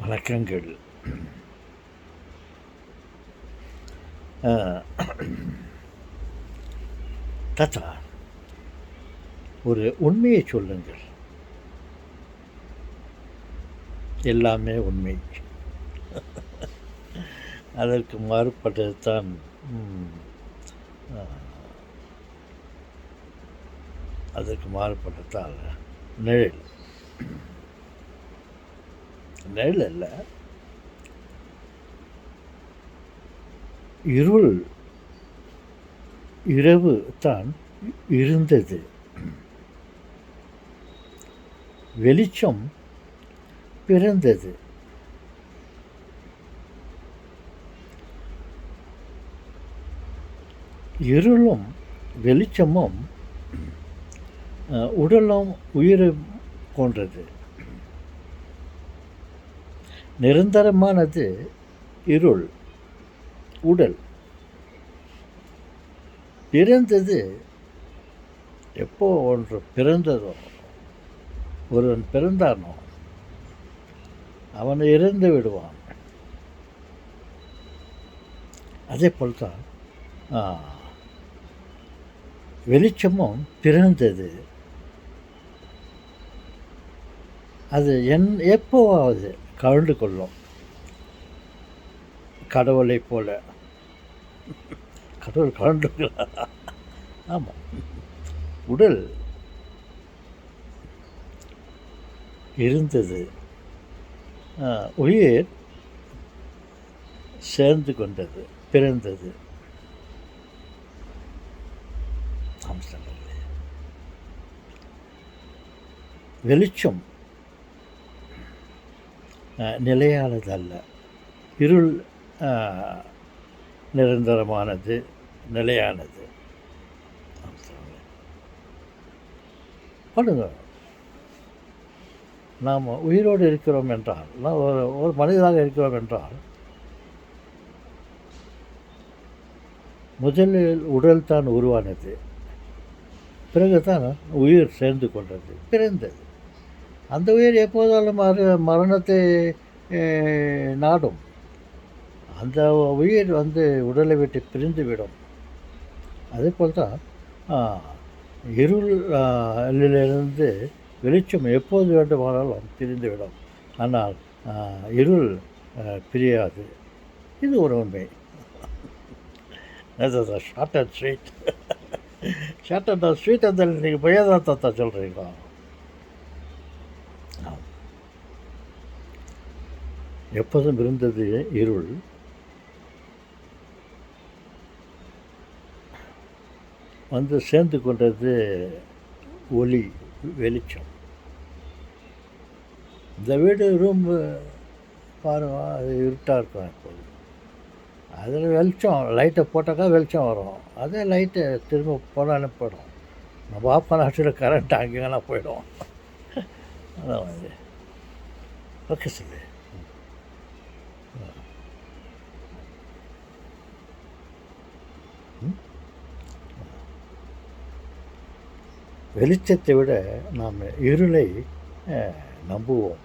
வணக்கங்கள். தாத்தா, ஒரு உண்மையை சொல்லுங்கள். எல்லாமே உண்மை. அதற்கு மாறுபட்டது தான் அதற்கு மாறுபட்டதால் நிழல். நிழல் அல்ல, இருள். இரவு தான் இருந்தது. வெளிச்சம் பிறந்தது. இருளும் வெளிச்சமும் உடலும் உயிரும் போன்றது. நிரந்தரமானது இருள். உடல் பிறந்தது. எப்போ ஒன்று பிறந்ததோ, ஒருவன் பிறந்தானோ அவனை இறந்து விடுவான். அதே போல்தான் வெளிச்சமும் பிறந்தது. அது எப்போவாவது கலந்து கொள்ளும். கடவுளை போல. கடவுள் கலந்துக்கிறார். ஆமாம், உடல் இருந்தது, உயிர் சேர்ந்து கொண்டது, பிறந்தது. வெளிச்சம் நிலையானதல்ல. இருள் நிரந்தரமானது, நிலையானது. பண்ணுங்க. நாம் உயிரோடு இருக்கிறோம் என்றால், ஒரு மனிதனாக இருக்கிறோம் என்றால், முதலில் உடல் தான் உருவானது, பிறகுதான் உயிர் சேர்ந்து கொண்டது, பிறந்தது. அந்த உயிர் எப்போதாலும் மரணத்தை நாடும். அந்த உயிர் உடலை விட்டு பிரிந்துவிடும். அதே போல் தான் இருளிலிருந்து வெளிச்சம் எப்போது வேண்டுமானாலும் பிரிந்துவிடும். ஆனால் இருள் பிரியாது. இது ஒரு உண்மை. Short and sweet. Short and sweet. அந்த நீங்கள் பையதான் தாத்தா சொல்கிறீங்களா? எப்போதும் இருந்தது இருள். சேர்ந்து கொண்டது ஒளி, வெளிச்சம். இந்த வீடு ரூம் பாருங்க, அது இருட்டாக இருக்கும். எப்போது அதில் வெளிச்சம் லைட்டை போட்டாக்கா வெளிச்சம் வரும். அதே லைட்டை திரும்ப போனாலும் போயிடும். நம்ம ஆஃப் பண்ண ஆட்சியில் கரண்ட் அங்கேனா போயிடும். அதான் மாதிரி. Okay sir. வெளிச்சத்தை விட நாம் இருளை நம்புவோம்.